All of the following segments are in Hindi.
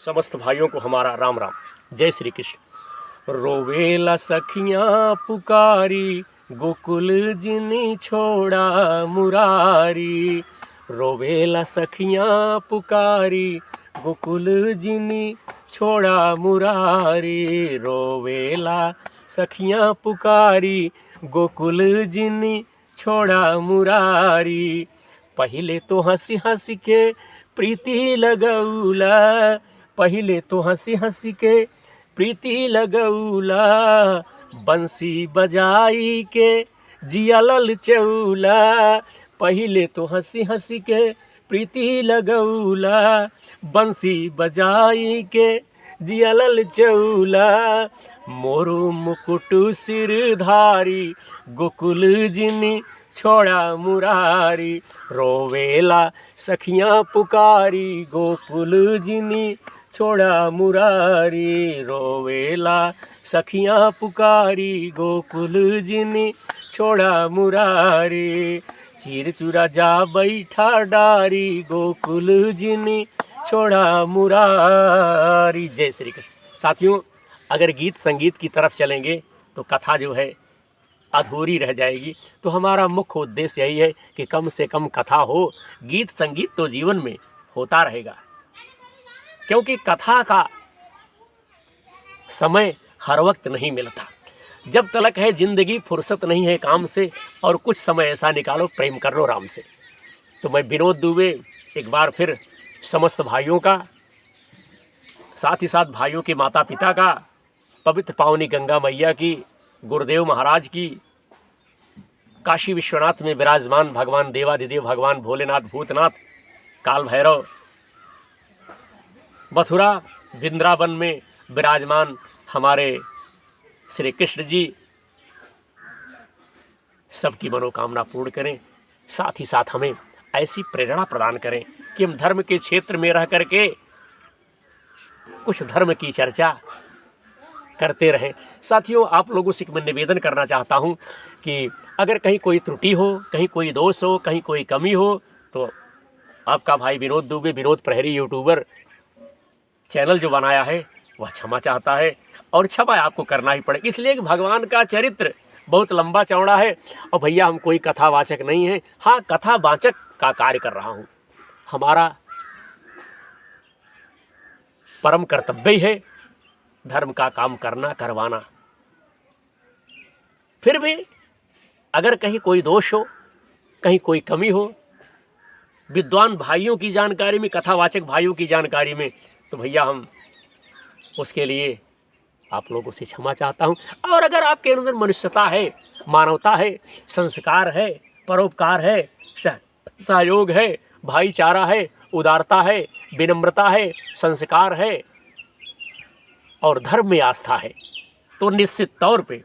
समस्त भाइयों को हमारा राम राम, जय श्री कृष्ण। रोवेला सखियाँ पुकारी, गोकुल जिनी छोड़ा मुरारी। रोवेला सखियाँ पुकारी, गोकुल जिनी छोड़ा मुरारी। रोवेला सखियाँ पुकारी, गोकुल जिनी छोड़ा मुरारी। पहिले तो हंसी हंसी के प्रीति लगौला, पहिले तो हंसी हंसी के प्रीति लगौला। बंसी बजाई के जिया ललचौला, पहिले तो हंसी हंसी के प्रीति लगौला। बंसी बजाई के जिया ललचौला। मोरू मुकुट सिरधारी, गोकुल जिनी छोड़ा मुरारी। रोवेला सखियाँ पुकारी, गोकुल जिनी छोड़ा मुरारी। रोवेला सखियाँ पुकारी, गोकुल जिनी छोड़ा मुरारी। चीर चूरा जा बैठा डारी, गोकुल जिनी छोड़ा मुरारी। जय श्री कृष्ण। साथियों, अगर गीत संगीत की तरफ चलेंगे तो कथा जो है अधूरी रह जाएगी। तो हमारा मुख्य उद्देश्य यही है कि कम से कम कथा हो, गीत संगीत तो जीवन में होता रहेगा, क्योंकि कथा का समय हर वक्त नहीं मिलता। जब तलक है जिंदगी, फुर्सत नहीं है काम से, और कुछ समय ऐसा निकालो प्रेम कर लो राम से। तो मैं विनोद दुबे एक बार फिर समस्त भाइयों का, साथ ही साथ भाइयों के माता पिता का, पवित्र पावनी गंगा मैया की, गुरुदेव महाराज की, काशी विश्वनाथ में विराजमान भगवान देवाधिदेव भगवान भोलेनाथ भूतनाथ काल भैरव, मथुरा वृंदावन में विराजमान हमारे श्री कृष्ण जी, सबकी मनोकामना पूर्ण करें। साथ ही साथ हमें ऐसी प्रेरणा प्रदान करें कि हम धर्म के क्षेत्र में रह करके कुछ धर्म की चर्चा करते रहें। साथियों, आप लोगों से मैं निवेदन करना चाहता हूं कि अगर कहीं कोई त्रुटि हो, कहीं कोई दोष हो, कहीं कोई कमी हो, तो आपका भाई विनोद दुबे, विनोद प्रहरी यूट्यूबर चैनल जो बनाया है वह क्षमा चाहता है, और क्षमा आपको करना ही पड़ेगा, इसलिए कि भगवान का चरित्र बहुत लंबा चौड़ा है। और भैया, हम कोई कथावाचक नहीं हैं। हाँ, कथावाचक का कार्य कर रहा हूँ। हमारा परम कर्तव्य है धर्म का काम करना, करवाना। फिर भी अगर कहीं कोई दोष हो, कहीं कोई कमी हो विद्वान भाइयों की जानकारी में, कथावाचक भाइयों की जानकारी में, तो भैया हम उसके लिए आप लोगों से क्षमा चाहता हूं। और अगर आपके अंदर मनुष्यता है, मानवता है, संस्कार है, परोपकार है, सहयोग है, भाईचारा है, उदारता है, विनम्रता है, संस्कार है और धर्म में आस्था है, तो निश्चित तौर पे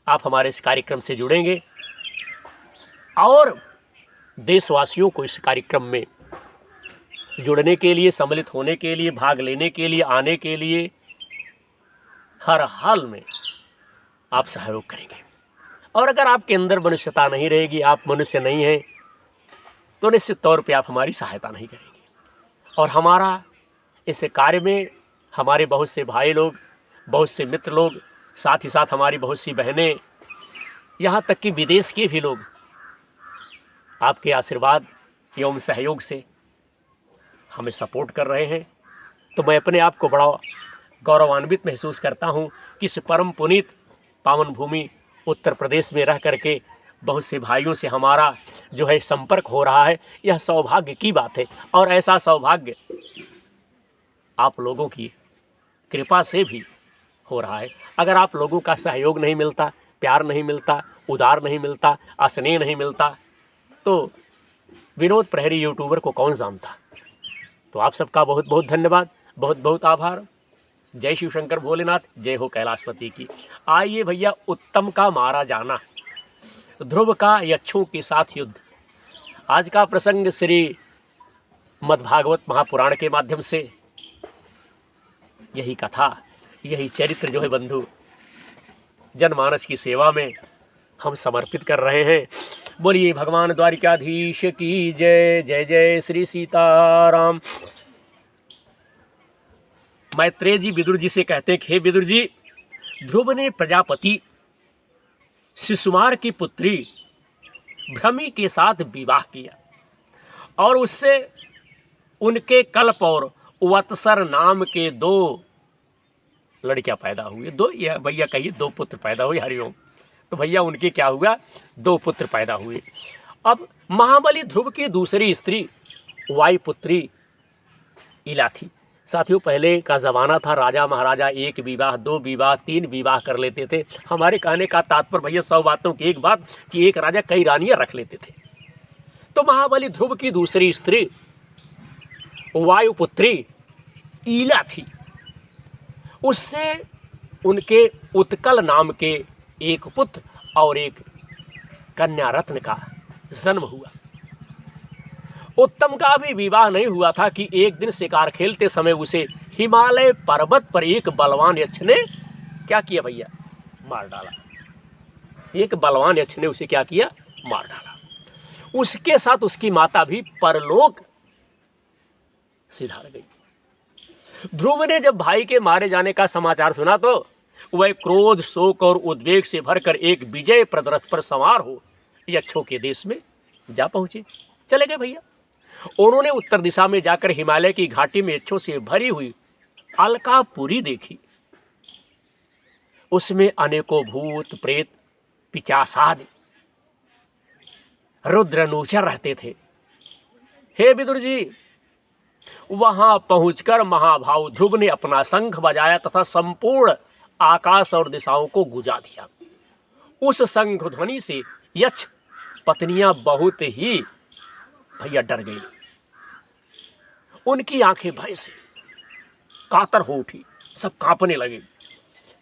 आप हमारे इस कार्यक्रम से जुड़ेंगे और देशवासियों को इस कार्यक्रम में जुड़ने के लिए, सम्मिलित होने के लिए, भाग लेने के लिए, आने के लिए हर हाल में आप सहयोग करेंगे। और अगर आपके अंदर मनुष्यता नहीं रहेगी, आप मनुष्य नहीं हैं, तो निश्चित तौर पे आप हमारी सहायता नहीं करेंगे। और हमारा इस कार्य में हमारे बहुत से भाई लोग, बहुत से मित्र लोग, साथ ही साथ हमारी बहुत सी बहनें, यहाँ तक कि विदेश के भी लोग आपके आशीर्वाद एवं सहयोग से हमें सपोर्ट कर रहे हैं। तो मैं अपने आप को बड़ा गौरवान्वित महसूस करता हूँ कि इस परम पुनीत पावन भूमि उत्तर प्रदेश में रह करके बहुत से भाइयों से हमारा जो है संपर्क हो रहा है। यह सौभाग्य की बात है, और ऐसा सौभाग्य आप लोगों की कृपा से भी हो रहा है। अगर आप लोगों का सहयोग नहीं मिलता, प्यार नहीं मिलता, उदार नहीं मिलता, स्नेह नहीं मिलता, तो विनोद प्रहरी यूट्यूबर को कौन जानता। तो आप सबका बहुत बहुत धन्यवाद, बहुत बहुत आभार। जय शिव शंकर भोलेनाथ, जय हो कैलाशपति की। आइए भैया, उत्तम का मारा जाना, ध्रुव का यक्षों के साथ युद्ध। आज का प्रसंग श्री मद्भागवत महापुराण के माध्यम से यही कथा, यही चरित्र जो है बंधु जनमानस की सेवा में हम समर्पित कर रहे हैं। बोलिए भगवान द्वारिकाधीश की जय। जय जय श्री सीताराम। मैत्रेय जी विदुर जी से कहते हैं कि हे विदुर जी, ध्रुव ने प्रजापति शिशुमार की पुत्री भ्रमी के साथ विवाह किया और उससे उनके कल्प और वत्सर नाम के 2 लड़कियां पैदा हुई। 2 या भैया कहिए 2 पुत्र पैदा हुए। हरिओम। तो भैया उनके क्या हुआ, 2 पुत्र पैदा हुए। अब महाबली ध्रुव की दूसरी स्त्री वायुपुत्री इला थी। साथियों, पहले का ज़माना था, राजा महाराजा 1 विवाह 2 विवाह 3 विवाह कर लेते थे। हमारे कहने का तात्पर्य भैया 100 बातों की एक बात कि एक राजा कई रानियां रख लेते थे। तो महाबली ध्रुव की दूसरी स्त्री वायुपुत्री ईला थी। उससे उनके उत्कल नाम के एक पुत्र और एक कन्या रत्न का जन्म हुआ। उत्तम का भी विवाह नहीं हुआ था कि एक दिन शिकार खेलते समय उसे हिमालय पर्वत पर एक बलवान यक्ष ने क्या किया भैया, मार डाला। एक बलवान यक्ष ने उसे क्या किया, मार डाला। उसके साथ उसकी माता भी परलोक सिधार गई। ध्रुव ने जब भाई के मारे जाने का समाचार सुना तो वह क्रोध, शोक और उद्वेग से भरकर एक विजय प्रद रथ पर सवार हो यक्षों के देश में जा पहुंचे। चले गए भैया। उन्होंने उत्तर दिशा में जाकर हिमालय की घाटी में यक्षों से भरी हुई अलकापुरी देखी। उसमें अनेकों भूत, प्रेत, पिशाचादि, रुद्र, अनुचर रहते थे। हे विदुर जी, वहां पहुंचकर महाभाव ध्रुव ने अपना शंख बजाया तथा संपूर्ण आकाश और दिशाओं को गुजा दिया। उस शंख ध्वनि से यक्ष पत्नियां बहुत ही भैया डर गई। उनकी आंखें भय से कातर हो उठी, सब कांपने लगे।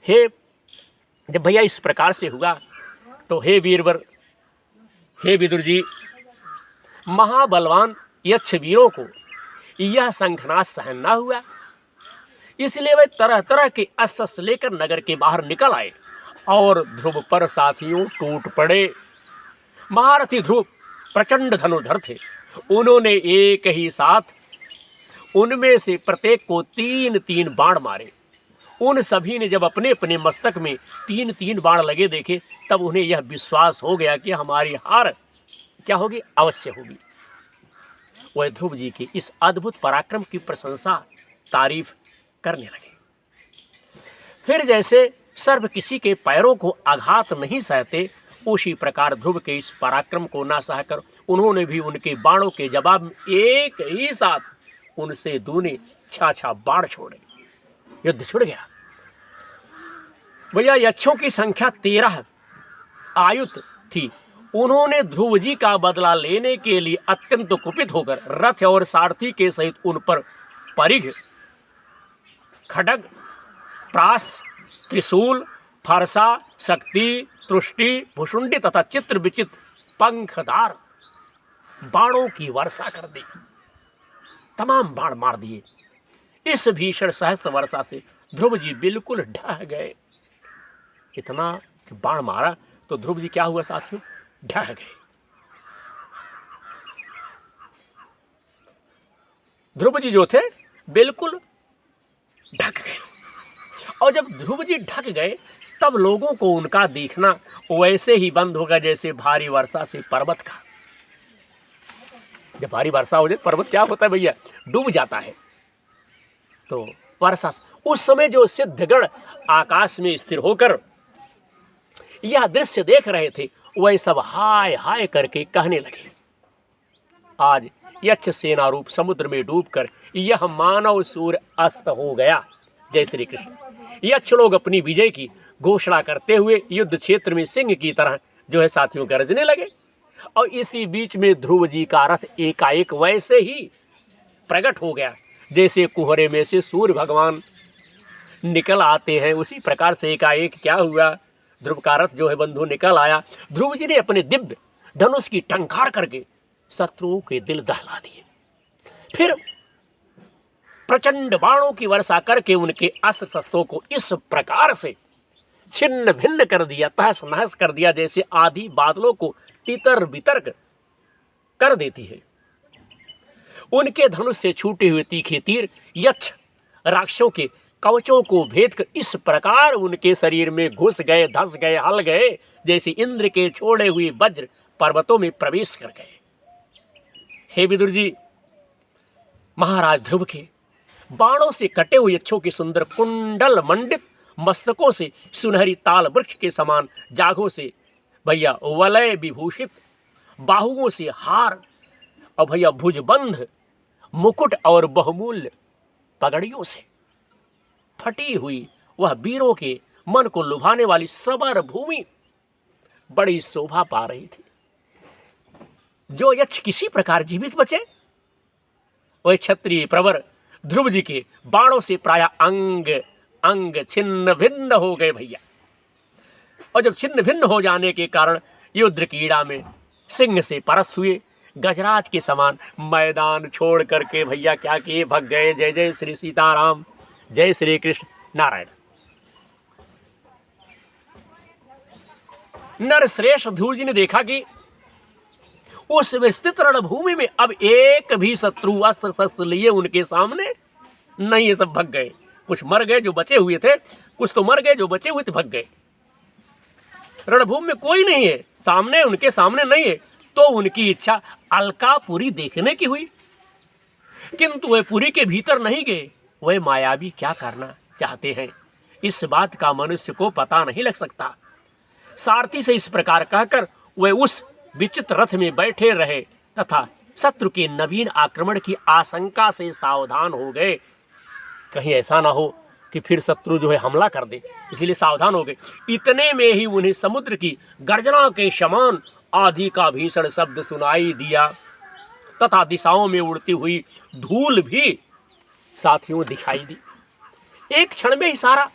हे जब भैया इस प्रकार से हुआ तो हे वीरवर, हे विदुर जी, महाबलवान यक्ष वीरों को यह शंखनाद सहन न हुआ। इसलिए वे तरह तरह के अस्त्र लेकर नगर के बाहर निकल आए और ध्रुव पर साथियों टूट पड़े। महारथी ध्रुव प्रचंड धनुर्धर थे। उन्होंने एक ही साथ उनमें से प्रत्येक को 3-3 बाण मारे। उन सभी ने जब अपने अपने मस्तक में 3-3 बाण लगे देखे तब उन्हें यह विश्वास हो गया कि हमारी हार क्या होगी, अवश्य होगी। वह ध्रुव जी के इस अद्भुत पराक्रम की प्रशंसा, तारीफ करने लगे। फिर जैसे सर्प किसी के पैरों को आघात नहीं सहते, उसी प्रकार ध्रुव के इस पराक्रम को ना सहकर उन्होंने भी उनके बाणों के जवाब में एक ही साथ उनसे दूने 6 बाण छोड़े। युद्ध छिड़ गया। भैया यक्षों की संख्या 13 आयुत थी। उन्होंने ध्रुव जी का बदला लेने के लिए अत्यंत कुपित होकर रथ और सारथी के सहित उन पर परिघ, खड्ग, प्रास, त्रिशूल, फरसा, शक्ति, तुष्टि, भुषुंडी तथा चित्र विचित्र पंखदार बाणों की वर्षा कर दी। तमाम बाण मार दिए। इस भीषण सहस्त्र वर्षा से ध्रुव जी बिल्कुल ढह गए। इतना बाण मारा तो ध्रुव जी क्या हुआ साथियों, ढह गए। ध्रुव जी जो थे बिल्कुल ढक गए। और जब ध्रुव जी ढक गए तब लोगों को उनका देखना वैसे ही बंद होगा जैसे भारी वर्षा से पर्वत का, जब भारी वर्षा हो जाए पर्वत क्या होता है भैया, डूब जाता है। तो वर्षा उस समय जो सिद्धगण आकाश में स्थिर होकर यह दृश्य देख रहे थे वह सब हाय हाय करके कहने लगे, आज यक्ष सेना रूप समुद्र में डूबकर यह मानव सूर्य अस्त हो गया। जय श्री कृष्ण। यक्ष लोग अपनी विजय की घोषणा करते हुए युद्ध क्षेत्र में सिंह की तरह जो है साथियों गरजने लगे। और इसी बीच में ध्रुव जी का रथ एकाएक वैसे ही प्रकट हो गया जैसे कुहरे में से सूर्य भगवान निकल आते हैं। उसी प्रकार से एकाएक क्या हुआ, ध्रुव का रथ जो है बंधु निकल आया। ध्रुव जी ने अपने दिव्य धनुष की टंकार करके शत्रुओं के दिल दहला दिए। फिर प्रचंड बाणों की वर्षा करके उनके अस्त्र शस्त्रों को इस प्रकार से छिन्न भिन्न कर दिया, तहस नहस कर दिया जैसे आधी बादलों को तितर बितर कर देती है। उनके धनुष से छूटे हुए तीखे तीर यक्ष राक्षसों के कवचों को भेद कर इस प्रकार उनके शरीर में घुस गए, धस गए, हल गए, जैसे इंद्र के छोड़े हुए वज्र पर्वतों में प्रवेश कर गए। हे विदुर जी, महाराज ध्रुव के बाणों से कटे हुए यक्षों के सुंदर कुंडल मंडित मस्तकों से, सुनहरी ताल वृक्ष के समान जाघों से, भैया वलय विभूषित बाहुओं से हार, और भैया भुजबंध मुकुट और बहुमूल्य पगड़ियों से फटी हुई वह वीरों के मन को लुभाने वाली सबर भूमि बड़ी शोभा पा रही थी। जो यक्ष किसी प्रकार जीवित बचे, वह क्षत्रिय प्रवर ध्रुव जी के बाणों से प्राय अंग अंग छिन्न भिन्न हो गए भैया। और जब छिन्न भिन्न हो जाने के कारण युद्ध क्रीड़ा में सिंह से परस्त हुए, गजराज के समान मैदान छोड़ करके भैया क्या किए, भग गए। जय जय श्री सीताराम, जय श्री कृष्ण नारायण। नरश्रेष्ठ ध्रुव जी ने देखा कि उस विस्तृत रणभूमि में अब एक भी शत्रु अस्त्र शस्त्र लिए उनके सामने नहीं, ये सब भग गए। कुछ मर गए जो बचे हुए थे, कुछ तो मर गए जो बचे हुए थे भग गए। रणभूमि में कोई नहीं है, सामने उनके सामने नहीं है। तो उनकी इच्छा अलकापुरी देखने की हुई, किंतु वे पुरी के भीतर नहीं गए। वे मायावी क्या करना चाहते हैं, इस बात का मनुष्य को पता नहीं लग सकता। सारथी से इस प्रकार कहकर वे उस विचित्र रथ में बैठे रहे तथा शत्रु के नवीन आक्रमण की आशंका से सावधान हो गए। कहीं ऐसा ना हो कि फिर शत्रु जो है हमला कर दे, इसलिए सावधान हो गए। इतने में ही उन्हें समुद्र की गर्जना के समान आंधी का भीषण शब्द सुनाई दिया तथा दिशाओं में उड़ती हुई धूल भी साथियों दिखाई दी। एक क्षण में ही सारा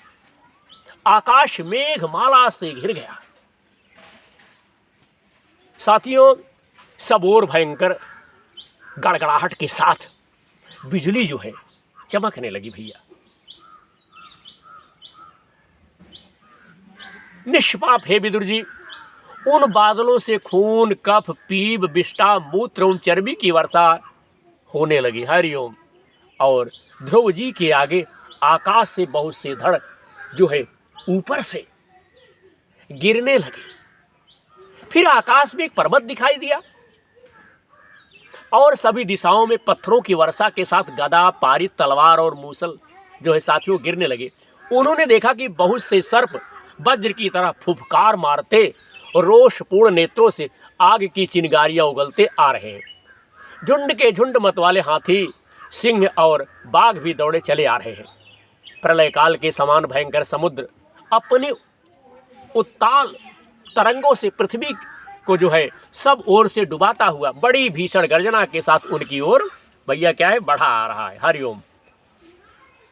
आकाश मेघमाला से घिर गया। साथियों, सब ओर भयंकर गड़गड़ाहट के साथ बिजली जो है चमकने लगी भैया। निष्पाप हे विदुर जी, उन बादलों से खून, कफ, पीप, विष्ठा, मूत्र और चर्बी की वर्षा होने लगी। हरिओम। और ध्रुव जी के आगे आकाश से बहुत से धड़ जो है ऊपर से गिरने लगे। फिर आकाश में एक पर्वत दिखाई दिया और सभी दिशाओं में पत्थरों की वर्षा के साथ गदा, पारी, तलवार और मूसल जो है साथियों गिरने लगे। उन्होंने देखा कि बहुत से सर्प वज्र की तरह फुफकार मारते और रोषपूर्ण नेत्रों से आग की चिंगारियां उगलते आ रहे हैं। झुंड के झुंड मतवाले हाथी, सिंह और बाघ भी दौड़े चले आ रहे हैं। प्रलय काल के समान भयंकर समुद्र अपनी उत्ताल तरंगों से पृथ्वी को जो है सब ओर से डुबाता हुआ बड़ी भीषण गर्जना के साथ उनकी ओर भैया क्या है बढ़ा आ रहा है। हरिओम।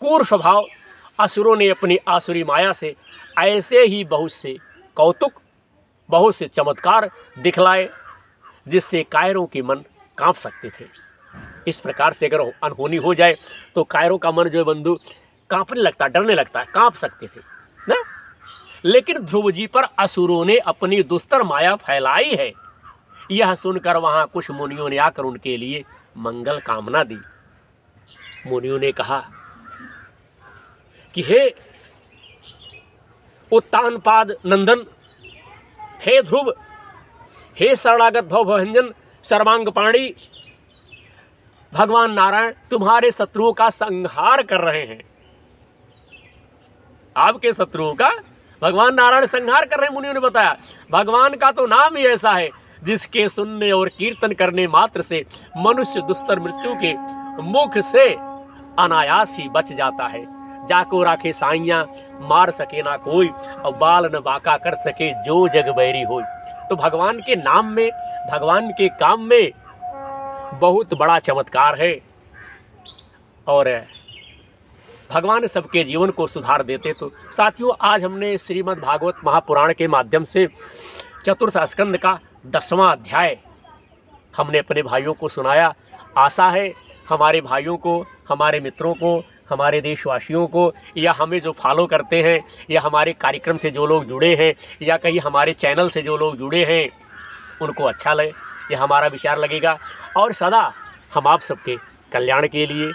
क्रूर स्वभाव असुरों ने अपनी आसुरी माया से ऐसे ही बहुत से कौतुक, बहुत से चमत्कार दिखलाए जिससे कायरों के मन कांप सकते थे। इस प्रकार से अगर अनहोनी हो जाए तो कायरों का मन जो है बंधु कांपने लगता, डरने लगता, कांप सकते थे ना। लेकिन ध्रुव जी पर असुरों ने अपनी दुस्तर माया फैलाई है, यह सुनकर वहां कुछ मुनियों ने आकर उनके लिए मंगल कामना दी। मुनियों ने कहा कि हे उत्तानपाद नंदन, हे ध्रुव, हे शरणागत भवभंजन सर्वांग पाणी, भगवान नारायण तुम्हारे शत्रुओं का संहार कर रहे हैं। आपके शत्रुओं का भगवान नारायण संहार कर रहे हैं। मुनियों ने बताया भगवान का तो नाम ही ऐसा है जिसके सुनने और कीर्तन करने मात्र से मनुष्य दुस्तर मृत्यु के मुख से अनायास ही बच जाता है। जाको राखे साइयां, मार सके ना कोई, और बाल न बाका कर सके जो जग बैरी होई। तो भगवान के नाम में, भगवान के काम में बहुत बड़ा चमत्कार है और भगवान सबके जीवन को सुधार देते। तो साथियों, आज हमने श्रीमद् भागवत महापुराण के माध्यम से चतुर्थ स्कंद का 10वां अध्याय हमने अपने भाइयों को सुनाया। आशा है हमारे भाइयों को, हमारे मित्रों को, हमारे देशवासियों को, या हमें जो फॉलो करते हैं, या हमारे कार्यक्रम से जो लोग जुड़े हैं, या कहीं हमारे चैनल से जो लोग जुड़े हैं, उनको अच्छा लगे, यह हमारा विचार लगेगा। और सदा हम आप सबके कल्याण के लिए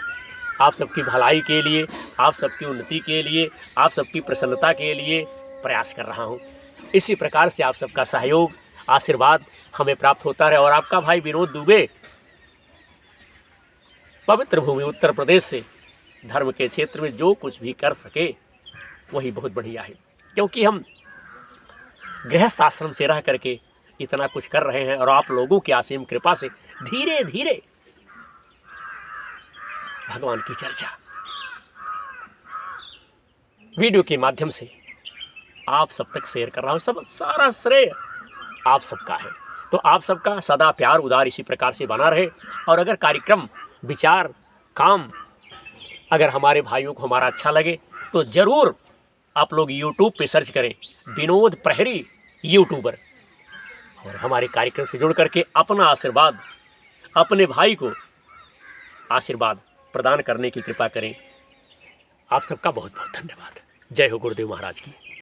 आप सबकी भलाई के लिए, आप सबकी उन्नति के लिए, आप सबकी प्रसन्नता के लिए प्रयास कर रहा हूँ। इसी प्रकार से आप सबका सहयोग, आशीर्वाद हमें प्राप्त होता रहे। और आपका भाई विनोद दुबे पवित्र भूमि उत्तर प्रदेश से धर्म के क्षेत्र में जो कुछ भी कर सके वही बहुत बढ़िया है, क्योंकि हम गृहस्थ आश्रम से रह करके इतना कुछ कर रहे हैं और आप लोगों की असीम कृपा से धीरे धीरे भगवान की चर्चा वीडियो के माध्यम से आप सब तक शेयर कर रहा हूँ। सब सारा श्रेय आप सबका है। तो आप सबका सदा प्यार उदार इसी प्रकार से बना रहे। और अगर कार्यक्रम, विचार, काम अगर हमारे भाइयों को हमारा अच्छा लगे तो ज़रूर आप लोग यूट्यूब पे सर्च करें विनोद प्रहरी यूट्यूबर, और हमारे कार्यक्रम से जुड़ करके अपना आशीर्वाद, अपने भाई को आशीर्वाद प्रदान करने की कृपा करें। आप सबका बहुत बहुत धन्यवाद। जय हो गुरुदेव महाराज की।